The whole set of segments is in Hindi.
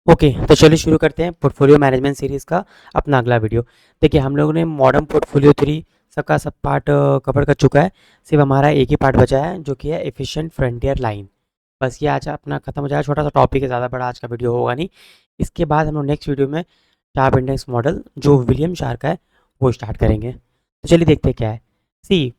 ओके, तो चलिए शुरू करते हैं पोर्टफोलियो मैनेजमेंट सीरीज़ का अपना अगला वीडियो। देखिए, हम लोगों ने मॉडर्न पोर्टफोलियो थ्योरी सबका सब पार्ट कवर कर चुका है। सिर्फ हमारा एक ही पार्ट बचा है जो कि है एफिशिएंट फ्रंटियर लाइन। बस ये आज अपना खत्म हो जाएगा। छोटा सा टॉपिक है, ज़्यादा बड़ा आज का वीडियो होगा नहीं। इसके बाद हम लोग नेक्स्ट वीडियो में शार्प इंडेक्स मॉडल जो विलियम शार्प का है वो स्टार्ट करेंगे। तो चलिए देखते हैं क्या है। सी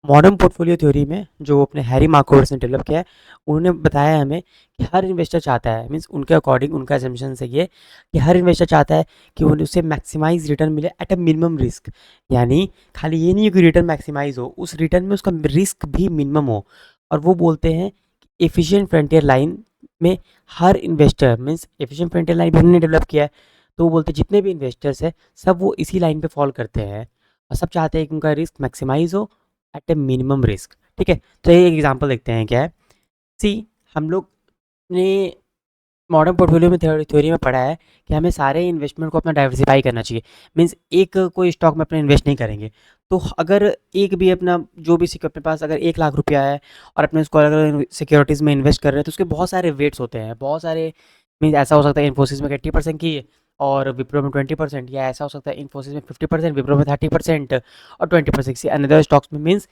मॉडर्न पोर्टफोलियो थ्योरी में जो अपने हैरी मार्कोवर्स ने डेवलप किया है, उन्होंने बताया हमें कि हर इन्वेस्टर चाहता है, मीन्स उनके अकॉर्डिंग उनका एजम्पशन से ये कि हर इन्वेस्टर चाहता है कि उसे मैक्सिमाइज रिटर्न मिले एट अ मिनिमम रिस्क। यानी खाली ये नहीं है कि रिटर्न मैक्सिमाइज हो, उस रिटर्न में उसका रिस्क भी मिनिमम हो। और वो बोलते हैं कि एफिशिएंट फ्रंटियर लाइन में हर investor, means efficient frontier line भी उन्होंने डेवलप किया है। तो वो बोलते हैं जितने भी इन्वेस्टर्स हैं सब वो इसी लाइन पे फॉलो करते हैं और सब चाहते हैं कि उनका रिस्क मैक्सिमाइज हो एट ए मिनिमम रिस्क। ठीक है, तो एक एग्जांपल देखते हैं क्या है। सी हम लोग ने मॉडर्न पोर्टफोलियो में थ्योरी में पढ़ा है कि हमें सारे इन्वेस्टमेंट को अपना डाइवर्सिफाई करना चाहिए। मीन्स एक कोई स्टॉक में अपना इन्वेस्ट नहीं करेंगे। तो अगर एक भी अपना जो भी अपने पास अगर 1 लाख रुपया है और अपने उसको अलग अलग सिक्योरिटीज़ में इन्वेस्ट कर रहे हैं तो उसके बहुत सारे वेट्स होते हैं, बहुत सारे। मीन्स ऐसा हो सकता है इन्फोसिस में 80% की और विप्रो में 20%, या ऐसा हो सकता है इन्फोसिस में 50%, विप्रो में 30% और 20% सी अनदर स्टॉक्स में। मीन्स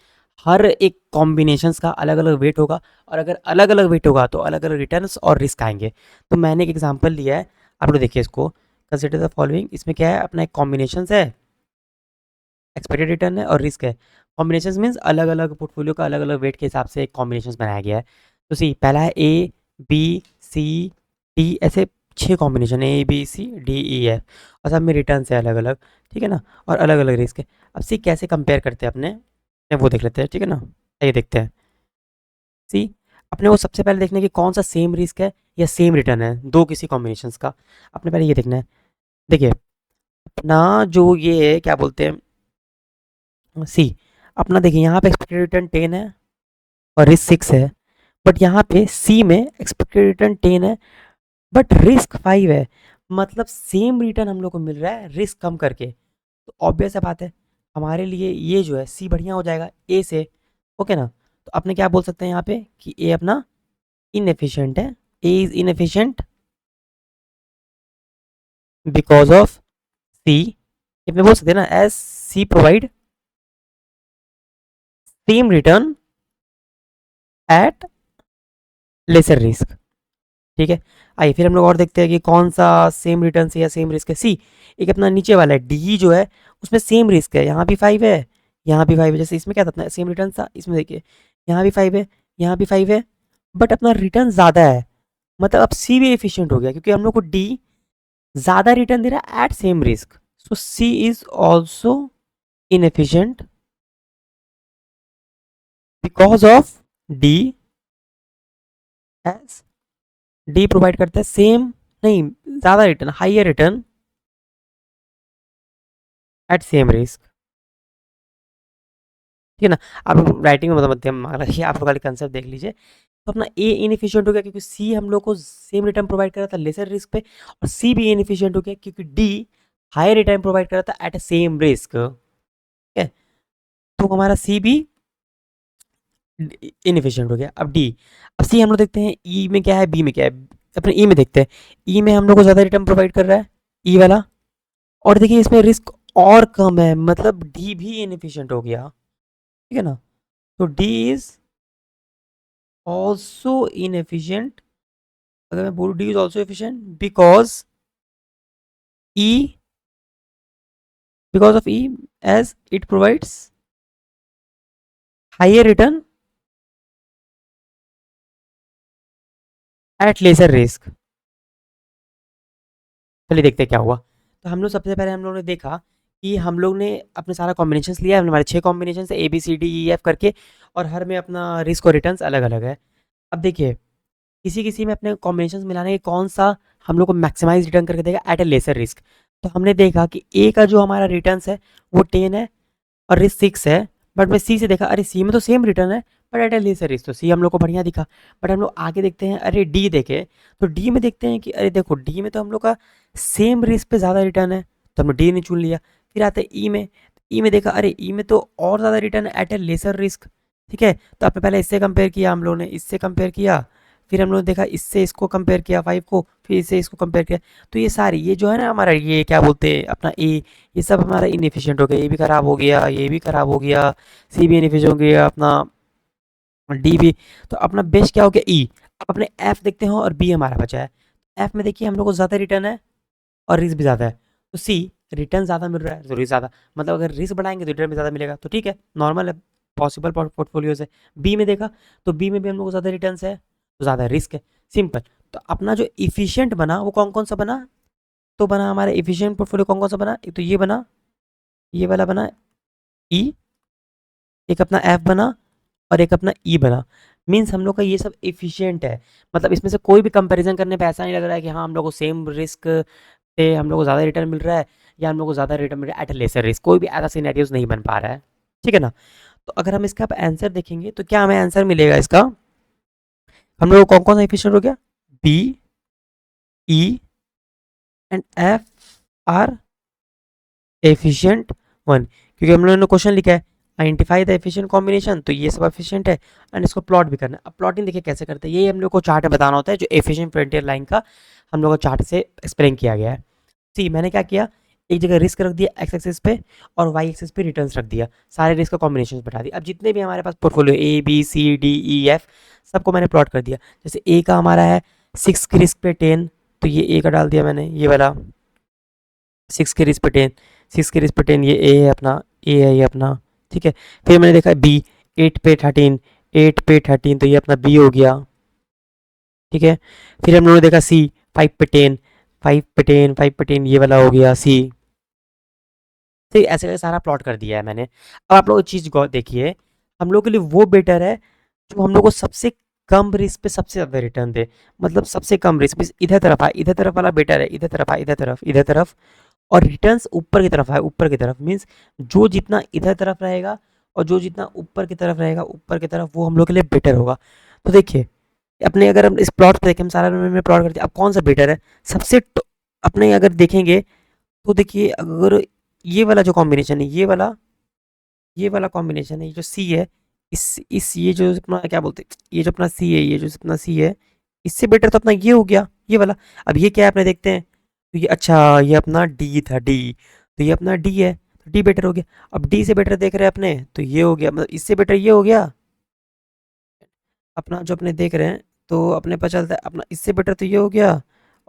हर एक कॉम्बिनेशंस का अलग अलग वेट होगा और अगर अलग अलग वेट होगा तो अलग अलग रिटर्न्स और रिस्क आएंगे। तो मैंने एक एग्जांपल लिया है, आप लोग देखिए इसको। कंसिडर द फॉलोइंग, इसमें क्या है, अपना एक कॉम्बिनेशन है, एक्सपेक्टेड रिटर्न है और रिस्क है। कॉम्बिनेशन मीन्स अलग अलग पोर्टफोलियो का अलग अलग वेट के हिसाब से एक कॉम्बिनेशन बनाया गया है। तो सी पहला है ए बी सी डी, ऐसे 6 कॉम्बिनेशन है, A B C D E F, और सब में रिटर्न है अलग अलग। ठीक है ना, और अलग अलग रिस्क है। अब सी कैसे कंपेयर करते हैं अपने वो देख लेते हैं। ठीक है ना, ये देखते हैं। सी अपने को सबसे पहले देखना है कि कौन सा सेम रिस्क है या सेम रिटर्न है दो किसी कॉम्बिनेशंस का। अपने पहले ये देखना है। देखिए अपना जो ये है क्या बोलते हैं, सी अपना देखिए यहाँ पे एक्सपेक्टेड रिटर्न 10 है और रिस्क 6 है। बट यहाँ पे सी में एक्सपेक्टेड रिटर्न 10 है बट रिस्क 5 है। मतलब सेम रिटर्न हम लोग को मिल रहा है रिस्क कम करके। तो ऑब्वियस है बात है, हमारे लिए ये जो है सी बढ़िया हो जाएगा ए से। ओके ना, तो अपने क्या बोल सकते हैं यहाँ पे कि ए अपना इनएफिशिएंट है। A is inefficient because of C. इसमें बोल सकते हैं ना as C provide same return at lesser risk. ठीक है, आइए फिर हम लोग और देखते हैं कि कौन सा सेम रिटर्न से या सेम रिस्क है। सी एक अपना नीचे वाला है डी जो है, उसमें सेम रिस्क है, यहाँ भी 5 है, यहाँ भी 5 है। जैसे इसमें क्या था अपना सेम रिटर्न था, इसमें देखिए यहाँ भी 5 है, यहाँ भी 5 है, बट अपना रिटर्न ज़्यादा है। मतलब अब सी भी एफिशिएंट हो गया क्योंकि हम लोग को डी ज़्यादा रिटर्न दे रहा है at same risk. So C is also inefficient because of D, as D provide करता है सेम, नहीं ज़्यादा return, higher return at same risk. ठीक है ना, आप राइटिंग में मत दिमाग रखिए, आप लोग खाली कंसेप्ट देख लीजिए। तो अपना ए इनएफिशिएंट हो गया क्योंकि सी हम लोग को सेम रिटर्न प्रोवाइड कर रहा था लेसर रिस्क पे, और सी भी इनएफिशिएंट हो गया क्योंकि डी हायर रिटर्न प्रोवाइड कर रहा था एट सेम रिस्क। ठीक है, तो हमारा सी भी इनएफिशिएंट हो गया। अब डी, अब सी हम लोग देखते हैं ई में क्या है, बी में क्या है। अपने ई में देखते हैं, ई में हम लोग को ज़्यादा रिटर्न प्रोवाइड कर रहा है ई वाला, और देखिए इसमें रिस्क और कम है, मतलब डी भी इनएफिशिएंट हो गया। ठीक है ना, तो डी इज ऑल्सो इनएफिशिएंट। अगर मैं बोलूँ D is also efficient E because of E as it provides higher return at lesser risk. चलिए देखते हैं क्या हुआ। तो हम लोग सबसे पहले हम लोगों ने देखा कि हम लोग ने अपने सारा कॉम्बिनेशंस लिया, हमारे 6 कॉम्बिनेशन है A B C D E F करके, और हर में अपना रिस्क और रिटर्न्स अलग अलग है। अब देखिए किसी किसी में अपने कॉम्बिनेशंस मिलाने के कौन सा हम लोग को मैक्सिमाइज रिटर्न करके देगा एट ए लेसर रिस्क। तो हमने देखा कि ए का जो हमारा रिटर्न्स है वो 10 है और रिस्क 6 है। बट मैं सी से देखा, अरे सी में तो सेम रिटर्न है but at A laser risk, तो सी हम लोग को बढ़िया दिखा। बट हम लोग आगे देखते हैं, अरे डी देखे, तो डी में देखते हैं कि अरे देखो डी में तो हम लोग का सेम रिस्क पे ज़्यादा रिटर्न है, तो हमने डी ने चुन लिया। फिर आते हैं ई में, ई में देखा, अरे ई में तो और ज़्यादा रिटर्न है एट ए लेसर रिस्क। ठीक है, तो आपने पहले इससे कंपेयर किया, हम लोगों ने इससे कंपेयर किया, फिर हम लोगों ने देखा इससे इसको कंपेयर किया 5 को, फिर इससे इसको कंपेयर किया। तो ये सारी ये जो है ना हमारा ये क्या बोलते हैं अपना ए, ये सब हमारा इनएफिशिएंट हो गया, ये भी खराब हो गया, ये भी खराब हो गया, सी भी इनएफिशिएंट हो गया, अपना डी भी। तो अपना बेस्ट क्या हो गया ई। अब अपने एफ देखते हो और बी हमारा बचा है। एफ में देखिए हम लोग को ज़्यादा रिटर्न है और रिस्क भी ज़्यादा है। तो सी रिटर्न ज़्यादा मिल रहा है तो रिस्क ज़्यादा, मतलब अगर रिस्क बढ़ाएंगे तो रिटर्न भी ज़्यादा मिलेगा, तो ठीक है नॉर्मल है, पॉसिबल पोर्टफोलियो से। बी में देखा तो बी में भी हम लोग को ज़्यादा रिटर्न है तो ज़्यादा रिस्क है, सिंपल। तो अपना जो इफिशियंट बना वो कौन कौन सा बना, तो बना हमारा इफिशियंट पोर्टफोलियो कौन कौन सा बना, एक तो ये बना, ये वाला बना ई, एक अपना एफ बना और एक अपना ई बना। मीन्स हम लोग का ये सब एफिशिएंट है, मतलब इसमें से कोई भी कंपैरिजन करने पे ऐसा नहीं लग रहा है कि हाँ हम लोग को सेम रिस्क पे हम लोग को ज़्यादा रिटर्न मिल रहा है या हम लोग को ज़्यादा रिटर्न मिल रहा है एट लेसर रिस्क, कोई भी ऐसा सिनेरियोज नहीं बन पा रहा है, ठीक है ना। तो अगर हम इसका अब आंसर देखेंगे तो क्या हमें आंसर मिलेगा इसका, हम लोग को कौन कौन सा एफिशिएंट हो गया, B E and F are efficient one, क्योंकि हम लोगों ने क्वेश्चन लिखा है आइडेंटिफाई द एफिशिएंट कॉम्बिनेशन, तो ये सब एफिशिएंट है एंड इसको प्लॉट भी करना है। अब प्लॉटिंग देखिए कैसे करते हैं, ये हम लोग को चार्ट में बताना होता है जो एफिशिएंट फ्रंटियर लाइन का हम लोग को चार्ट से एक्सप्लेन किया गया है। सी मैंने क्या किया, एक जगह रिस्क रख दिया एक्स एक्सिस पे और वाई एक्सिस पे रिटर्न्स रख दिया, सारे रिस्क का कॉम्बिनेशन बैठा दिया। अब जितने भी हमारे पास portfolio A B C D E F सबको मैंने प्लॉट कर दिया। जैसे ए का हमारा है 6 की रिस्क पे 10, तो ये ए का डाल दिया मैंने, ये वाला 6 के रिस्क पे 10, 6 के रिस्क पे 10, ये ए है अपना, ए है ये अपना, ठीक है। फिर मैंने देखा बी 8 पे 13, 8 पे 13, तो ये अपना बी हो गया, ठीक है। फिर हम लोगों ने देखा सी 5 पे 10, 5 पे 10, 5 पे 10, ये वाला हो गया सी। तो ऐसे करके सारा प्लॉट कर दिया है मैंने। अब आप लोग एक चीज़ गौर देखिए, हम लोग के लिए वो बेटर है जो हम लोग को सबसे कम रिस्क पे सबसे ज़्यादा रिटर्न दे, मतलब सबसे कम रिस्क पे इधर तरफ आए, इधर तरफ वाला बेटर है, इधर तरफ आए, इधर तरफ और रिटर्न्स ऊपर की तरफ आए, ऊपर की तरफ मीन्स जो जितना इधर तरफ रहेगा और जो जितना ऊपर की तरफ रहेगा ऊपर की तरफ वो हम लोग के लिए बेटर होगा। तो देखिए अपने अगर हम इस प्लॉट पे देखें, हम सारा में प्लॉट करते हैं, अब कौन सा बेटर है सबसे अपने अगर देखेंगे तो देखिए अगर ये वाला जो कॉम्बिनेशन है, ये वाला कॉम्बिनेशन है, ये जो सी है, इस ये जो अपना क्या बोलते हैं, ये जो अपना सी है, ये जो अपना सी है, इससे बेटर तो अपना ये हो गया ये वाला। अब ये क्या है अपने देखते हैं, तो ये अच्छा ये अपना डी था, डी, तो ये अपना डी है, तो डी बेटर हो गया। अब डी से बेटर देख रहे हैं अपने तो ये हो गया, मतलब इससे बेटर ये हो गया अपना जो अपने देख रहे हैं, तो अपने पता चलता है अपना इससे बेटर तो ये हो गया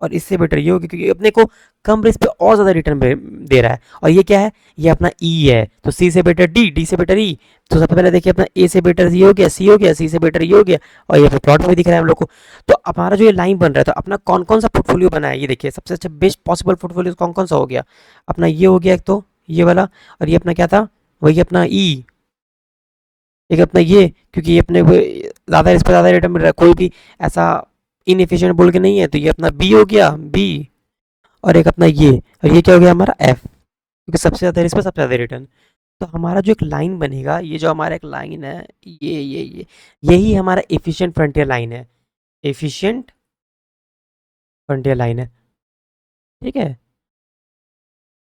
और इससे बेटर ये हो गया, क्योंकि अपने को कम रिस्क पे और ज़्यादा रिटर्न दे रहा है। और ये क्या है, ये अपना ई है, तो सी से बेटर डी, डी से बेटर ई। तो सबसे पहले देखिए अपना ए से बेटर ये हो गया, सी हो गया, सी से बेटर ये हो गया और ये प्लॉट में भी दिख रहा है हम लोग को। तो हमारा जो ये लाइन बन रहा है तो अपना कौन कौन सा पोर्टफोलियो बना है ये देखिए, सबसे अच्छा बेस्ट पॉसिबल पोर्टफोलियो कौन कौन सा हो गया, अपना ये हो गया एक तो ये वाला, और ये अपना क्या था वही अपना ई, एक अपना ये, क्योंकि ये अपने ज़्यादा इस पर ज़्यादा रिटर्न मिल रहा है, कोई भी ऐसा इनएफिशिएंट बोल के नहीं है, तो ये अपना बी हो गया बी, और एक अपना ये, और ये क्या हो गया हमारा एफ, क्योंकि सबसे ज़्यादा इस पर सबसे ज़्यादा रिटर्न। तो हमारा जो एक लाइन बनेगा, ये जो हमारा एक लाइन है, ये यही हमारा एफिशिएंट फ्रंटियर लाइन है, एफिशिएंट फ्रंटियर लाइन है, ठीक है।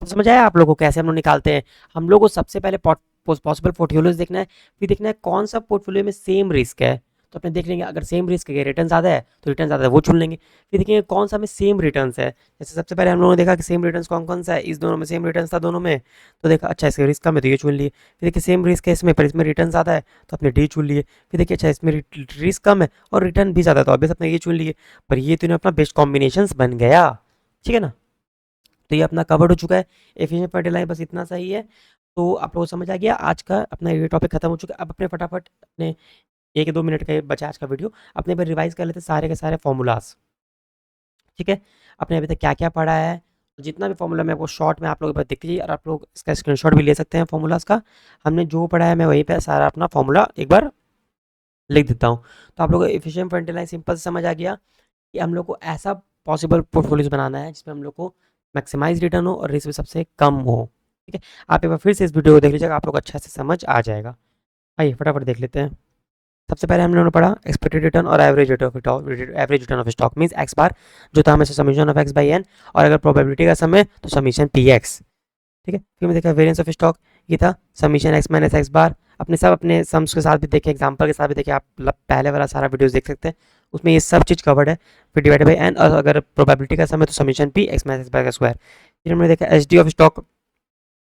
समझ आया आप लोगों को कैसे हम लोग निकालते हैं। हम लोग को सबसे पहले पॉसिबल पोर्टफोलियोज देखना है, फिर देखना है कौन सा पोर्टफोलियो में सेम रिस्क है, तो अपने देख लेंगे अगर सेम रिस्क है रिटर्न ज़्यादा है तो रिटर्न ज़्यादा है वो चुन लेंगे। फिर देखेंगे कौन सा में सेम रिटर्न है, जैसे सबसे पहले हम लोगों ने देखा कि सेम रिटर्न कौन कौन सा है, इस दोनों में सेम रिटर्न था दोनों में, तो देखा अच्छा इसके रिस्क कम है तो ये चुन लिए। फिर देखिए सेम रिस्क है इसमें पर इसमें रिटर्न ज़्यादा है तो अपने डी चुन लिए। फिर देखिए अच्छा इसमें रिस्क कम है और रिटर्न भी ज़्यादा है तो ऑब्वियस अपने ये चुन लिए, पर ये तो अपना बेस्ट कॉम्बिनेशन बन गया, ठीक है ना। तो ये अपना कवर्ड हो चुका है एफिशिएंट फर्टिलाइजर, बस इतना सही है। तो आप लोगों को समझ आ गया, आज का अपना ये टॉपिक खत्म हो चुका है। अब अपने फटाफट अपने 1-2 मिनट का बचा आज का वीडियो, अपने पर रिवाइज कर लेते सारे के सारे फॉर्मूलाज, ठीक है। आपने अभी तक क्या क्या पढ़ा है, जितना भी फॉर्मूला मैं आपको शॉर्ट में आप लोग देख लीजिए और आप लोग इसका स्क्रीनशॉट भी ले सकते हैं फॉर्मूलाज का। हमने जो पढ़ा है मैं वहीं पर सारा अपना फॉर्मूला एक बार लिख देता हूँ। तो आप लोग को एफिशिएंट फर्टिलाइजर सिंपल से समझ आ गया कि हम लोग को ऐसा पॉसिबल पोर्टफोलियोज बनाना है जिसमें हम लोग को मैक्सिमाइज रिटर्न हो और रिस्क भी सबसे कम हो, ठीक है। आप एक बार फिर से इस वीडियो को देख लीजिएगा, आप लोग अच्छा से समझ आ जाएगा। आइए फटाफट देख लेते हैं। सबसे पहले हम लोगों ने पढ़ा एक्सपेक्टेड रिटर्न और average return of stock means x bar, जो था हमेशा summation of x by N, और अगर प्रोबेबिलिटी का सम है तो समीशन पी एक्स, ठीक है। फिर मैं देखा वेरिएंस ऑफ स्टॉक, ये था समीशन एक्स माइनस एक्स बार। अपने सब अपने सम्स के साथ भी देखे, एग्जांपल के साथ भी देखे, आप पहले वाला सारा वीडियोस देख सकते हैं उसमें ये सब चीज़ कवर्ड है। फिर डिवाइडेड बाई एन, और अगर प्रोबेबिलिटी का सम है तो summation P X minus X bar का स्क्वायर। फिर हमने देखा एच डी ऑफ स्टॉक,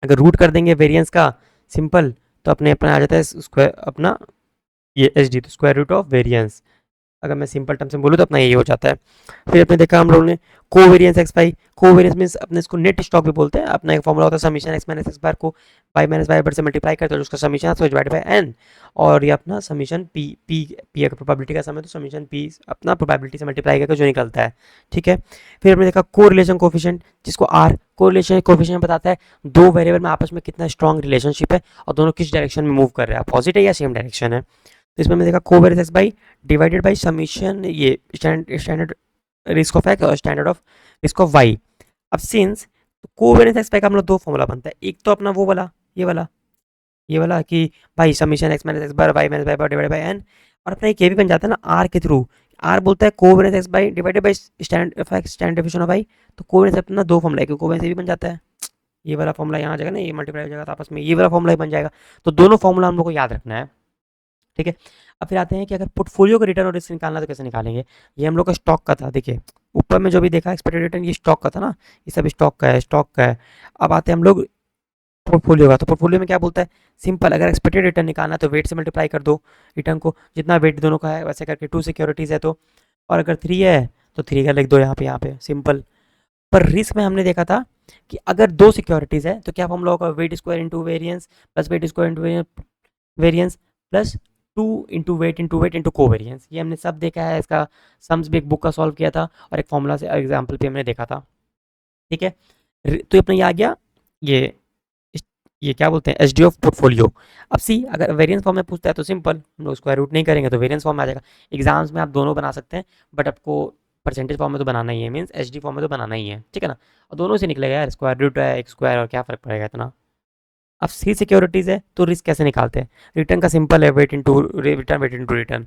अगर रूट कर देंगे वेरिएंस का सिंपल, तो अपने अपना आ जाता है स्क्वायर अपना ये एच डी, तो स्क्वायर रूट ऑफ वेरिएंस। अगर मैं सिंपल टर्म से बोलूँ तो अपना यही हो जाता है। फिर अपने देखा हम लोगों ने covariance X Y, covariance means अपने इसको नेट स्टॉक भी बोलते हैं। अपना एक फॉर्मूला होता है समीशन एक्स माइनस एक्स बार को वाई माइनस वाई बार से मल्टीप्लाई करते हैं, उसका समीशन तो डिवाइड बाय एन, और ये अपना समीशन पी पी पी अगर प्रोबेबिलिटी का समय तो समीशन पी अपना प्रोबेबिलिटी से मल्टीप्लाई करके जो निकलता है। ठीक है। फिर हमने देखा कोरिलेशन कोफिशिएंट, जिसको आर कोरिलेशन कोफिशिएंट बताता है दो वेरिएबल में आपस में कितना स्ट्रॉन्ग रिलेशनशिप है और दोनों किस डायरेक्शन में मूव कर रहे हैं, अपोजिट है या सेम डायरेक्शन है। तो इसमें हमने देखा covariance X by divided by summation ये स्टैंडर्ड रिस्क ऑफ एक्स और standard of risk of Y. अब सिंस तो कोवेरियंस एक्स बाई का हम लोग दो फॉर्मूला बनता है, एक तो अपना वो वाला ये वाला कि भाई summation X minus X bar Y minus Y bar divided by N, और अपना एक ये भी बन जाता है ना आर के थ्रू। आर बोलता है covariance X by divided by standard definition of Y, तो कोवेरियंस अपना दो फॉर्मूला है क्योंकि कोवेरियंस भी बन जाता है। ये वाला फॉर्मूला यहाँ आ जाएगा ना, ये मल्टीप्लाई हो जाएगा तो आपस में ये वाला फॉर्मूला ही बन जाएगा। तो दोनों फॉर्मूला हम लोग को याद रखना है। ठीक है। अब फिर आते हैं कि अगर पोर्टफोलियो का रिटर्न और रिस्क निकालना तो कैसे निकालेंगे। ये हम लोग का स्टॉक का था, देखिए ऊपर में जो भी देखा एक्सपेक्टेड रिटर्न ये स्टॉक का था ना, ये सब स्टॉक का है। अब आते हैं हम लोग पोर्टफोलियो का, तो पोर्टफोलियो में क्या बोलता है, सिंपल अगर एक्सपेक्टेड रिटर्न निकालना है तो वेट से मल्टीप्लाई कर दो रिटर्न को, जितना वेट दोनों का है वैसे करके, टू सिक्योरिटीज़ है तो, और अगर थ्री है तो थ्री का लिख दो यहाँ पे सिंपल। पर रिस्क में हमने देखा था कि अगर दो सिक्योरिटीज़ है तो क्या हम लोगों का weight square into variance plus weight square into variance plus two into weight into covariance, ये हमने सब देखा है। इसका सम्स भी एक बुक का सॉल्व किया था और एक फॉर्मूला से एग्जाम्पल भी हमने देखा था। ठीक है। तो अपना ये आ गया, ये ये क्या बोलते हैं एच डी ऑफ पोर्टफोलियो। अब सी अगर वेरिएंस फॉर्म में पूछता है तो सिंपल हम लोग स्क्वायर रूट नहीं करेंगे तो वेरिएंस फॉर्म में आ जाएगा। एग्जाम्स में आप दोनों बना सकते हैं बट आपको परसेंटेज फॉर्म में तो बनाना ही है, मीन्स एच डी फॉर्म में तो बनाना ही है। ठीक है ना, और दोनों से निकलेगा यार, स्क्वायर रूट है एक स्क्वायर और क्या फर्क पड़ेगा इतना। अब सी सिक्योरिटीज़ है तो रिस्क कैसे निकालते हैं, रिटर्न का सिंपल है weight into return weight into return.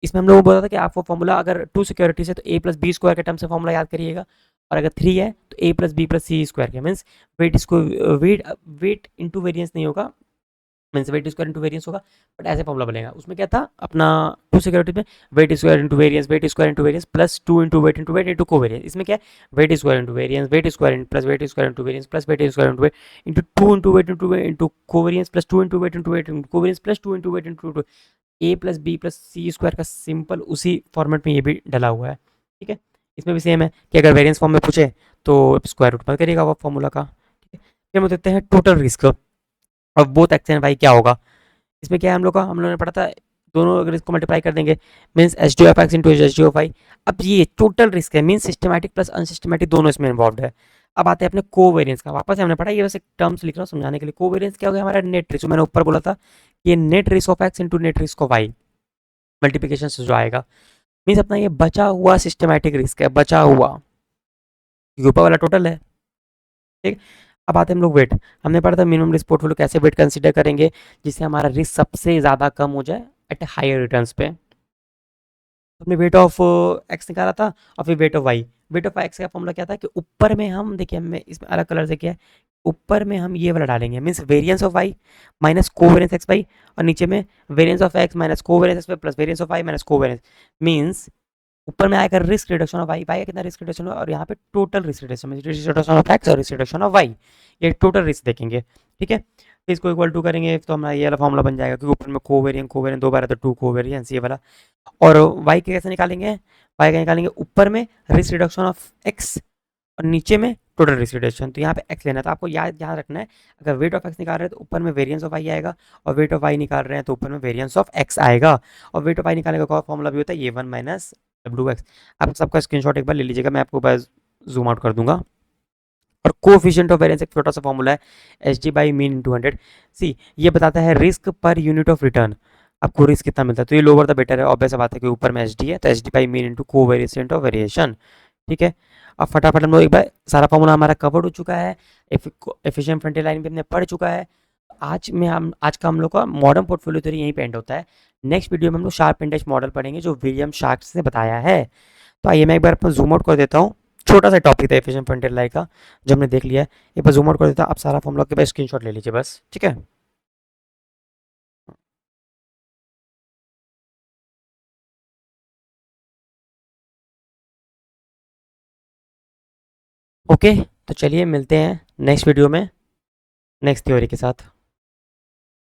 इसमें हम लोगों को बोला था कि आपको फॉर्मूला अगर टू सिक्योरिटीज है तो ए प्लस बी स्क्वायर के टर्म से फॉर्मूला याद करिएगा, और अगर थ्री है तो A plus B plus C square के, मीन्स वेट इसको वेट इंटू वेरियंस नहीं होगा, means weight square into variance होगा, बट ऐसे फॉर्मूला बनेगा। उसमें क्या था अपना टू सिक्योरिटी में weight square into variance plus two into weight into covariance. इसमें क्या है weight square into variance weight square plus weight square into variance plus weight square into weight into two into weight into covariance plus two into weight into covariance plus two into weight into A plus B plus C square का सिंपल उसी फॉर्मेट में ये भी डला हुआ है। ठीक है। इसमें भी सेम है कि अगर वेरिएंस फॉर्म में पूछे तो स्क्वायर रूट मत करिएगा वो फॉर्मूला का। ठीक है। फिर हम देखते हैं टोटल रिस्क और बोथ एक्स एंड वाई क्या होगा। इसमें क्या है हम लोगों ने पढ़ा था दोनों अगर इसको मल्टीप्लाई कर देंगे means H D of X into H D of Y. अब ये टोटल रिस्क है मीन्स सिस्टमैटिक प्लस अनसिस्टमैटिक दोनों इसमें इन्वॉल्व है। अब आते हैं अपने कोवेरियंस का, वापस से हमने पढ़ा ये वैसे टर्म्स लिख रहा हूँ समझाने के लिए। कोवेरियंस क्या हो गया हमारा नेट रिस्क, मैंने ऊपर बोला था ये net risk of X into net risk of Y multiplication से जो आएगा, मीन्स अपना ये बचा हुआ सिस्टमैटिक रिस्क है, बचा हुआ क्योंकि ऊपर वाला टोटल है। ठीक। अब आते हैं हम लोग वेट, हमने पढ़ा था मिनिमम रिस्क पोर्टफोलियो कैसे वेट कंसीडर करेंगे जिससे हमारा रिस्क सबसे ज़्यादा कम हो जाए एट हायर रिटर्न्स पे। हमने वेट ऑफ एक्स निकाला था और फिर weight of Y. Weight of X का फॉर्मूला क्या था कि ऊपर में हम देखिए हमें इसमें अलग कलर से किया है, ऊपर में हम ये वाला डालेंगे means variance of Y minus covariance X Y, और नीचे में variance of X minus covariance X Y plus variance of Y minus covariance, means ऊपर में आएगा risk reduction of Y, Y का कितना रिस्क रिडक्शन हुआ, और यहाँ पे total risk reduction of X और रिस्क रिडक्शन ऑफ वाई, ये टोटल रिस्क देखेंगे। ठीक है। तो इसको इक्वल टू करेंगे तो हमारा ये वाला फॉर्मूला बन जाएगा क्योंकि ऊपर में कोवेरियंस कोवेरियंस दो बार है तो टू कोवेरियंस ये वाला। और वाई के कैसे निकालेंगे, वाई का निकालेंगे ऊपर में रिस्क रिडक्शन ऑफ एक्स और नीचे में टोटल रिस्क रिडक्शन, तो यहाँ पे एक्स लेना है। तो आपको याद रखना है अगर वेट ऑफ एक्स निकाल रहे हैं तो ऊपर में वेरिएंस ऑफ वाई आएगा, और वेट ऑफ वाई निकाल रहे हैं तो ऊपर में वेरिएंस ऑफ एक्स आएगा, और वेट ऑफ वाई निकालने का फॉर्मूला भी होता है ये वन माइनस डब्ल्यू एक्स। आप सबका स्क्रीनशॉट एक बार ले लीजिएगा, मैं आपको बस जूम आउट कर दूंगा। और कोफिशिएंट ऑफ वेरिएंस एक छोटा सा फॉर्मूला है H D by mean into 100। सी ये बताता है risk per unit of return, आपको रिस्क कितना मिलता है, तो ये लोअर द बेटर है, ऑब्वियस बात है कि ऊपर में एच डी है तो H D by mean into covariant of variation. ठीक है। अब फटाफट हम लोग एक बार सारा फॉर्मूला हमारा कवर्ड हो चुका है, एफिशिएंट फ्रंटियर लाइन भी हमने पढ़ चुका है। आज का हम लोग का मॉडर्न पोर्टफोलियो थ्योरी यहीं पे एंड होता है। नेक्स्ट वीडियो में हम लोग शार्प इंडेक्स मॉडल पढ़ेंगे जो विलियम शार्क्स ने बताया है। तो आइए मैं एक बार अपना जूम आउट कर देता हूँ, छोटा सा टॉपिक था एफिशिएंट फ्रंटियर लाइन का जो हमने देख लिया है, एक बार जूम आउट कर देता हूँ। आप सारा फॉर्मूला के बाद स्क्रीनशॉट ले लीजिए बस। ठीक है। ओके, तो चलिए मिलते हैं नेक्स्ट वीडियो में नेक्स्ट थ्योरी के साथ।